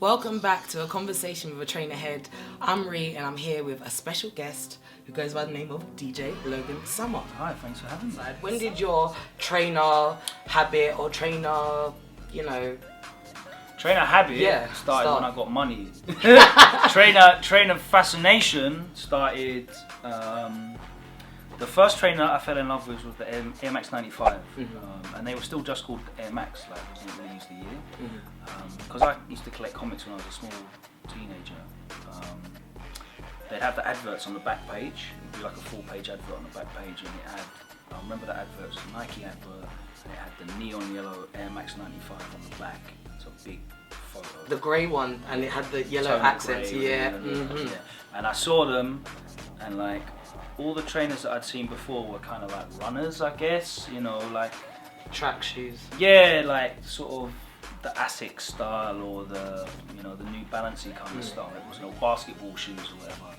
Welcome back to a conversation with a Trainerhead. I'm Ree and I'm here with a special guest who goes by the name of DJ Logan Sama. Hi, thanks for having me. When did your trainer habit or trainer, Trainer habit started when I got money. Trainer fascination started. The first trainer I fell in love with was the Air Max 95, and they were still just called Air Max, like I didn't really use the year. Because I used to collect comics when I was a small teenager. They'd have the adverts on the back page. It'd be like a full-page advert on the back page, and it had, I remember the advert, it was a Nike advert, and it had the neon yellow Air Max 95 on the back. It's a big photo. The grey one, and it had the yellow accents, yeah. And I saw them, and like, all the trainers that I'd seen before were kind of like runners, I guess, like track shoes. Yeah, like sort of the Asics style or the the New Balancey kind of style. It was no basketball shoes or whatever.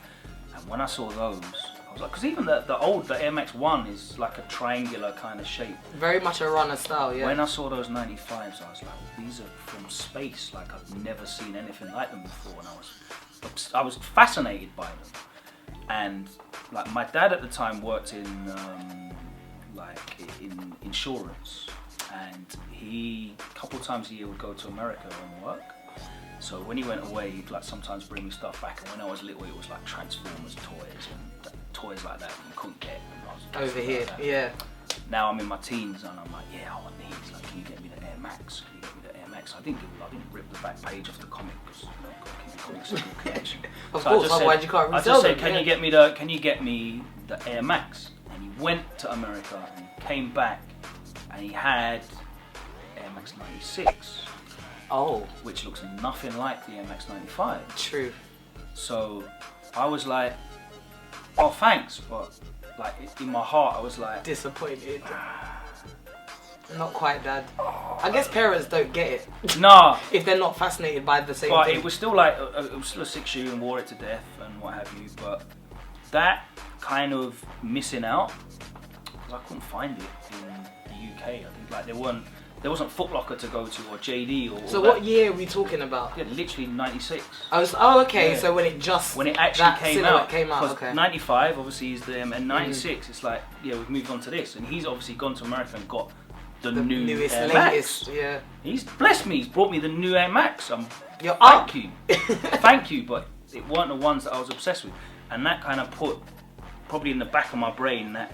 And when I saw those, I was like, because even the Air Max 1 is like a triangular kind of shape. Very much a runner style, yeah. When I saw those 95s, I was like, these are from space. Like I've never seen anything like them before, and I was fascinated by them. And like my dad at the time worked in in insurance, and he a couple of times a year would go to America and work. So when he went away, he'd like sometimes bring me stuff back. And when I was little, it was like Transformers toys and toys like that you couldn't get when I was over here. Like Yeah. Now I'm in my teens and I'm like, yeah, I want these. Like, can you get me the Air Max? Can you get me the Air Max? I didn't rip the back page off the comic because got to keep the comics in good connection. Of course, otherwise you can't resell them. I just said, can you get me the Air Max? And he went to America and he came back and he had Air Max 96. Oh. Which looks nothing like the Air Max 95. True. So I was like, oh thanks, but like in my heart I was like disappointed. Not quite, Dad. I guess parents don't get it. Nah. If they're not fascinated by the same but thing. It was still like, it was still a 6 shoe and wore it to death and what have you, but that kind of missing out, because I couldn't find it in the UK. I think like there wasn't Foot Locker to go to or JD or. So what year are we talking about? Yeah, literally 96. Okay. Yeah. So when it actually came out. Okay. 95 obviously is them, and 96 it's like, yeah, we've moved on to this, and he's obviously gone to America and got the newest, Air latest, Max. Yeah. He's blessed me. He's brought me the new Air Max. Thank you, thank you. But it weren't the ones that I was obsessed with, and that kind of put probably in the back of my brain that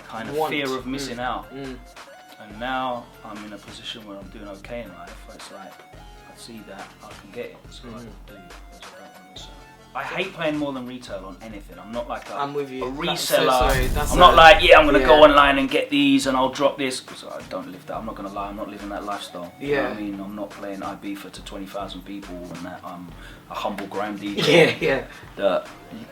kind of fear of missing out. And now I'm in a position where I'm doing okay in life. It's like I see that I can get it, so I do. Because I don't want to miss out. I hate paying more than retail on anything. I'm not like I'm with you. a reseller. That's I'm not like, I'm going to go online and get these and I'll drop this. Because I don't live that. I'm not going to lie. I'm not living that lifestyle. You know what I mean? I'm not playing Ibiza to 20,000 people and that I'm a humble grime DJ. Yeah.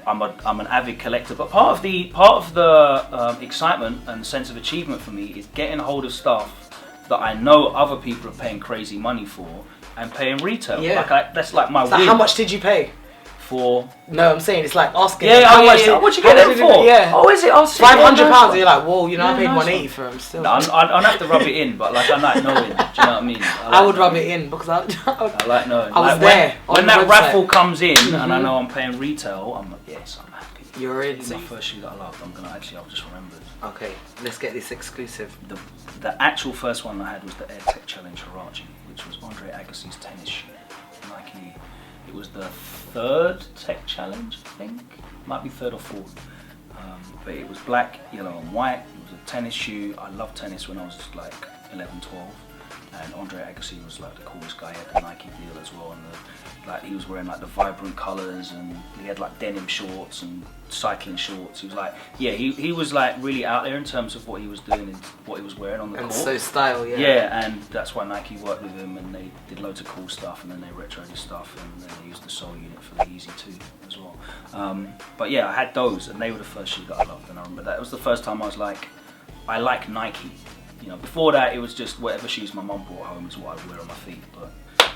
I'm an avid collector. But part of the excitement and sense of achievement for me is getting hold of stuff that I know other people are paying crazy money for and paying retail. Yeah. That's like my win. How much did you pay? For no, I'm saying it's like asking. How much? What you get them for? Yeah. Oh, is it? £500. And you're like, whoa, you know, I paid 180 for them still. No, I'd have to rub it in, but like I like knowing. Do you know what I mean? I would rub it in because I like knowing. I was there when that raffle comes in and I know I'm paying retail. I'm like, yes, I'm happy. You're in. It's my first shoe that I loved. I've just remembered. Okay, let's get this exclusive. The actual first one I had was the Air Tech Challenge Hirachi, which was Andre Agassi's tennis shoe. Nike. It was the third Tech Challenge, I think. Might be third or fourth. But it was black, yellow and white. It was a tennis shoe. I loved tennis when I was like 11, 12. And Andre Agassi was like the coolest guy. He had the Nike deal as well. And he was wearing like the vibrant colours, and he had like denim shorts and cycling shorts. He was like, he was like really out there in terms of what he was doing and what he was wearing on the court. And so style, yeah. Yeah, and that's why Nike worked with him, and they did loads of cool stuff, and then they retroed his stuff, and then they used the sole unit for the Easy 2 as well. But yeah, I had those, and they were the first shoe that I loved, and I remember that. It was the first time I was like, I like Nike. Before that it was just whatever shoes my mum brought home is what I wear on my feet, but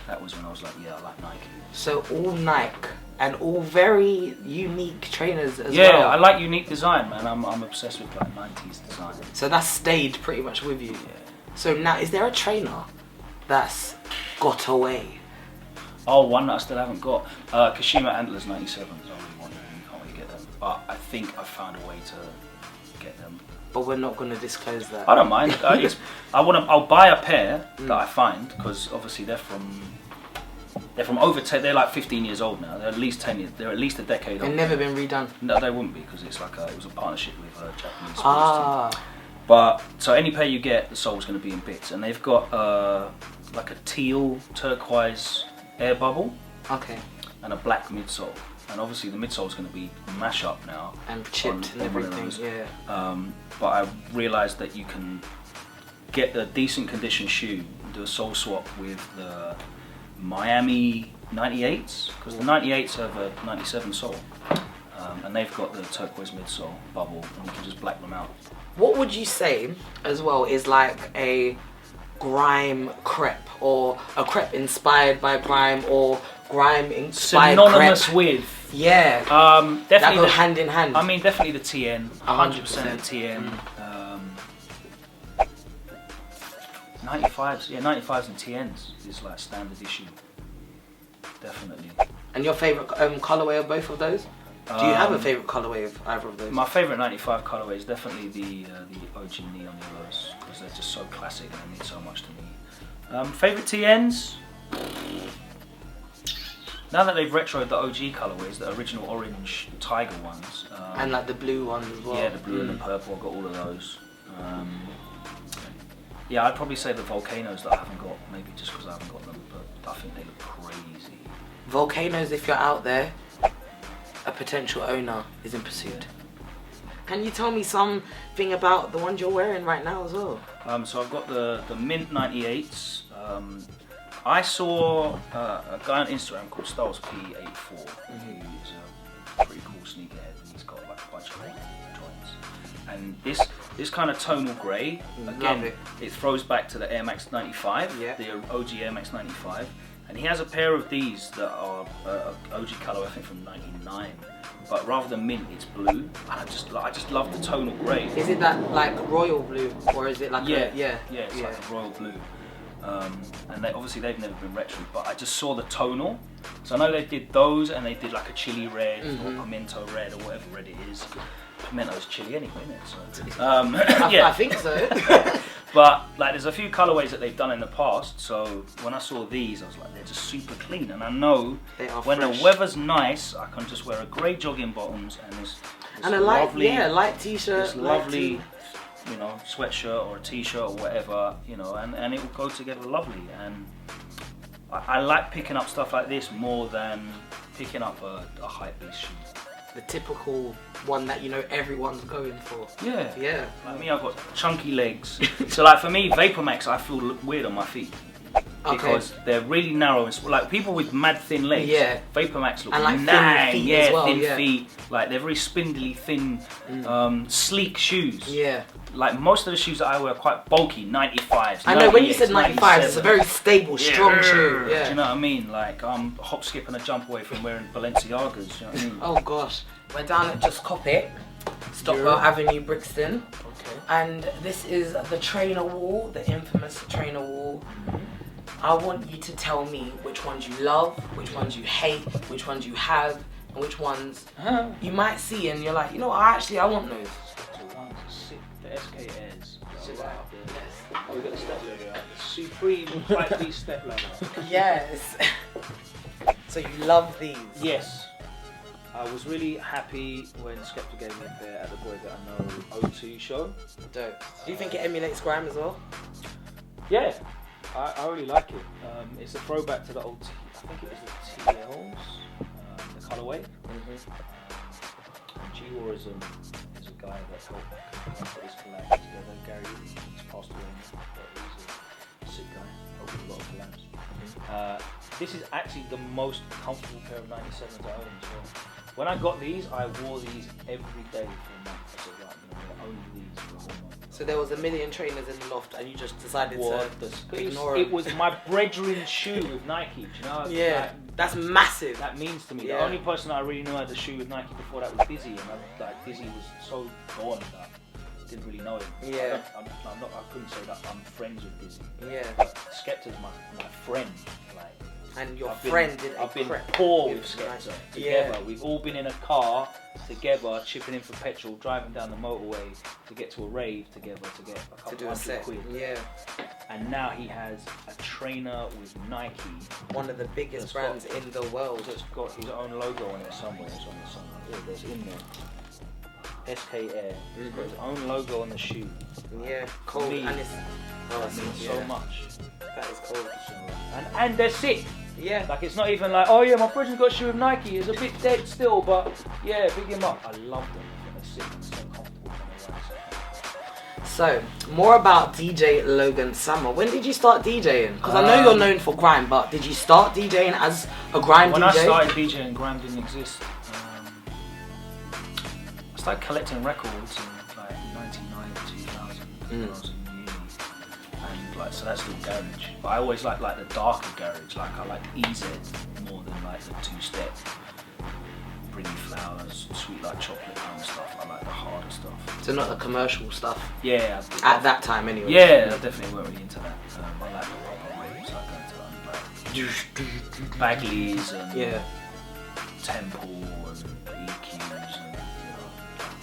that was when I was like, yeah, I like Nike. So all Nike and all very unique trainers as well. Yeah, I like unique design, man. I'm obsessed with like 90s design. So that's stayed pretty much with you. Yeah. So now, is there a trainer that's got away? Oh, one that I still haven't got. Kashima Antlers 97s. I really want them. You can't really get them. But I think I found a way to get them. But we're not going to disclose that. I don't mind. I'll buy a pair that I find, because obviously they're from over 10. They're like 15 years old now. They're at least 10 years. They're at least a decade old. They've never been redone. No, they wouldn't be, because it's like it was a partnership with a Japanese sports Ah. team. But so any pair you get, the sole's going to be in bits, and they've got like a teal turquoise air bubble. Okay. And a black midsole. And obviously the midsole is going to be mash up now and chipped and everything. Yeah. But I realised that you can get a decent condition shoe and do a sole swap with the Miami 98s, because the 98s have a 97 sole, and they've got the turquoise midsole bubble, and you can just black them out. What would you say as well is like a grime crepe, or a crepe inspired by grime, or grime inspired synonymous crepe? With yeah, definitely that go hand in hand. I mean, definitely the TN, 100% the TN. 95s, yeah, 95s and TNs is like standard issue. Definitely. And your favourite colourway of both of those? Do you have a favourite colourway of either of those? My favourite 95 colourway is definitely the OG neon yellows, because they're just so classic and they mean so much to me. Favourite TNs? Now that they've retroed the OG colourways, the original orange tiger ones. And like the blue ones as well. Yeah, the blue and the purple, I've got all of those. Yeah, I'd probably say the volcanoes that I haven't got, maybe just because I haven't got them, but I think they look crazy. Volcanoes, if you're out there, a potential owner is in pursuit. Can you tell me something about the ones you're wearing right now as well? So I've got the Mint 98s. I saw a guy on Instagram called StylesP84, who's a pretty cool sneakerhead, and he's got like a bunch of joints. And this kind of tonal grey, again, it throws back to the Air Max 95, the OG Air Max 95. And he has a pair of these that are OG colour, I think from '99. But rather than mint, it's blue. And I just love the tonal grey. Is it that like royal blue, or is it like it's like a royal blue. And obviously they've never been retro, but I just saw the tonal. So I know they did those, and they did like a chili red or pimento red or whatever red it is. Pimento's chili anyway, isn't it? So, I think so. But like, there's a few colorways that they've done in the past. So when I saw these, I was like, they're just super clean. And I know when the weather's nice, I can just wear a grey jogging bottoms and this and a lovely, light t-shirt, this lovely, you know, sweatshirt or a t-shirt or whatever, you know, and it will go together lovely. And I like picking up stuff like this more than picking up a hypebeast shoe. The typical one that, you know, everyone's going for. Yeah. Yeah. Like me, I've got chunky legs. So like for me, Vapor Max, I feel weird on my feet. Because they're really narrow. And like people with mad thin legs, Vapor Max look like nang. thin feet as well, thin feet. Like they're very spindly, thin, sleek shoes. Yeah. Like most of the shoes that I wear are quite bulky, 95s. I know when you said 95s, it's a very stable, strong shoe. Yeah. Do you know what I mean? Like I'm hop, skip and a jump away from wearing Balenciagas. Do you know what I mean? Oh gosh. We're down at Just CopIt, Stockwell Avenue, Brixton. Okay. And this is the trainer wall, the infamous trainer wall. I want you to tell me which ones you love, which ones you hate, which ones you have, and which ones you might see and you're like, you know what, I want those. The SK Airs. Oh, we got the step ladder. Supreme Hypebeast step ladder. Yes. So you love these? Yes. I was really happy when Skepta gave me a pair at the Boy That I Know O2 show. Dope. Do you think it emulates grime as well? Yeah, I really like it. It's a throwback to the old, I think it was the TLs, the colourway. G-Warism is a guy that helped put this collab together. Gary, he's passed away now, but he's a sick guy, helped with a lot of collabs. This is actually the most comfortable pair of 97s I own as well. When I got these, I wore these every day for a month. I said, right, you know, only these for a whole month. So there was a million trainers in the loft and you just decided to ignore it. them? It was my brethren's shoe with Nike, do you know? Yeah, like, that's massive. That means to me. Yeah. The only person I really knew had a shoe with Nike before that was Dizzy, and Dizzy was so gone that I didn't really know him. Yeah. I couldn't say that I'm friends with Dizzy. Yeah. But Skepta's my friend. Like, And your friend did I've been poor with Skepta together. Yeah. We've all been in a car together, chipping in for petrol, driving down the motorway to get to a rave together to get a couple hundred quid. Yeah. And now he has a trainer with Nike. One of the biggest brands in the world. That's got his own logo on it somewhere. It's on the somewhere. Yeah, there's in there. SK Air. He's got his own logo on the shoe. Yeah, cold. Me, And it's that means so much. That is cold. And they're sick. Yeah. Like it's not even like, oh yeah, my brother's got a shoe with Nike. It's a bit dead still, but yeah, big him up. I love them. They're sick and so comfortable. So, more about DJ Logan Sama. When did you start DJing? Because I know you're known for grime, but did you start DJing as a grime DJ? When I started DJing, grime didn't exist. I started collecting records in like 99, 2000 when I was in uni. And like, so that's still garage. But I always like the darker garage. Like I like EZ more than like the two-step. Bring me flowers, sweet like chocolate kind of stuff. I like the harder stuff. So not the commercial stuff? Yeah. At that time anyway? Yeah, I definitely weren't really into that. I like the proper raves, like going to like Bagleys and Temple and EQs and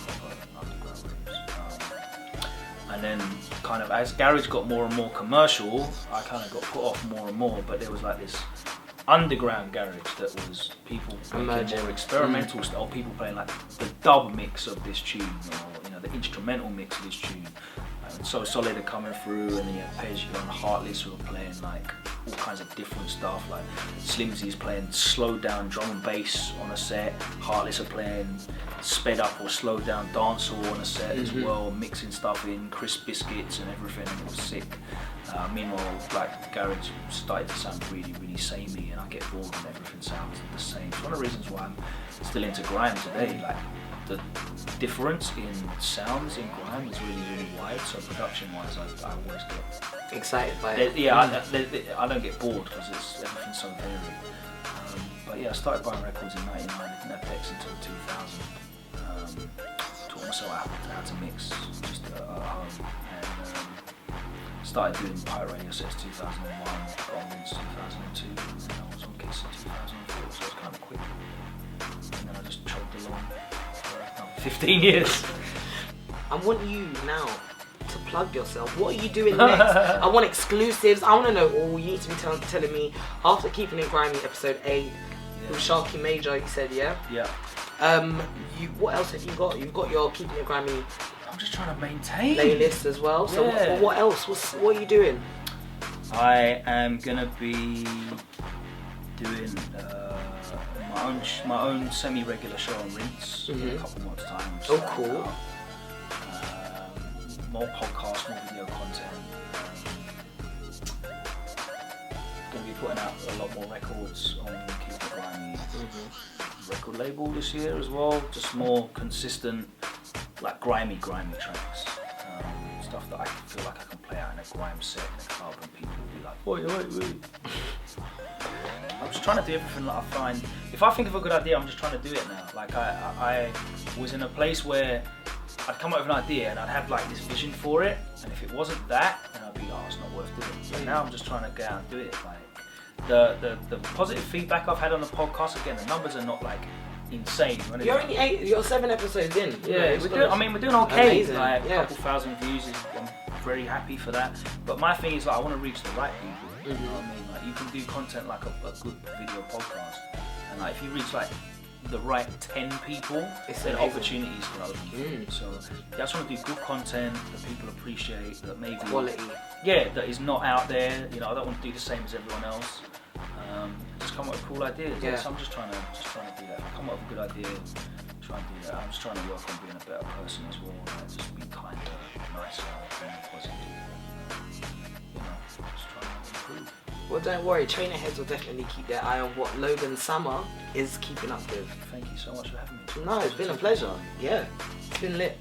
proper underground raves. And then kind of as garage got more and more commercial, I kind of got put off more and more, but there was like this underground garage that was people making more experimental stuff, or people playing like the dub mix of this tune, or the instrumental mix of this tune. And So Solid are coming through, and then you have Pej and Heartless who are playing like all kinds of different stuff. Like Slimsy's playing slowed down drum and bass on a set. Heartless are playing sped up or slowed down dancehall on a set as well, mixing stuff in, crisp biscuits and everything, and it was sick. Meanwhile, like garage started to sound really, really samey, and I get bored when everything sounds the same. It's one of the reasons why I'm still into grime today. Like the difference in sounds in grime is really, really wide. So production-wise, I always get excited by it. I don't get bored because everything's so varied. But yeah, I started buying records in '99. I didn't have decks until 2000. Taught myself how to mix just at home, and started doing pirate radio sets 2001, onwards 2002, and then I was on Kiss in 2004, so it's kind of quick. And then I just chugged along for 15 years. I want you now to plug yourself. What are you doing next? I want exclusives. I want to know all. You need to be telling me after Keeping It Grimy episode 8 with Sharky Major. You said yeah. What else have you got? You've got your Keeping It Grimy. I'm just trying to maintain playlist as well. So what else? What are you doing? I am gonna be doing my own semi-regular show on Rinse in a couple months' time. Oh, cool. More podcasts, more video content. Going to be putting out a lot more records on Keep It Grimy record label this year as well. Just more consistent, like grimy tracks. Stuff that I feel like I can play out in a grime set in a club and people will be like, wait. I'm just trying to do everything that I find. If I think of a good idea, I'm just trying to do it now. Like I was in a place where I'd come up with an idea and I'd have like this vision for it, and if it wasn't that, then I'd be it's not worth doing. But now I'm just trying to get out and do it. Like the positive feedback I've had on the podcast, again, the numbers are not like insane. You're only you're 7 episodes in. Yeah, we're doing okay. Amazing. Like a couple thousand views, I'm very happy for that. But my thing is like I want to reach the right people. You know what I mean? Like you can do content like a good video podcast, and like if you reach like the right 10 people, then opportunities can open. So I just want to do good content that people appreciate, that maybe quality. Yeah, that is not out there. You know, I don't want to do the same as everyone else. Just come up with cool ideas. Yeah. So I'm just trying to do that. If I come up with a good idea, try and do that. I'm just trying to work on being a better person as well. Like just be kinder, nicer, more positive. You know, just trying to improve. Well, don't worry, Trainerheadz will definitely keep their eye on what Logan Sama is keeping up with. Thank you so much for having me. No, it's been a pleasure. Yeah, it's been lit.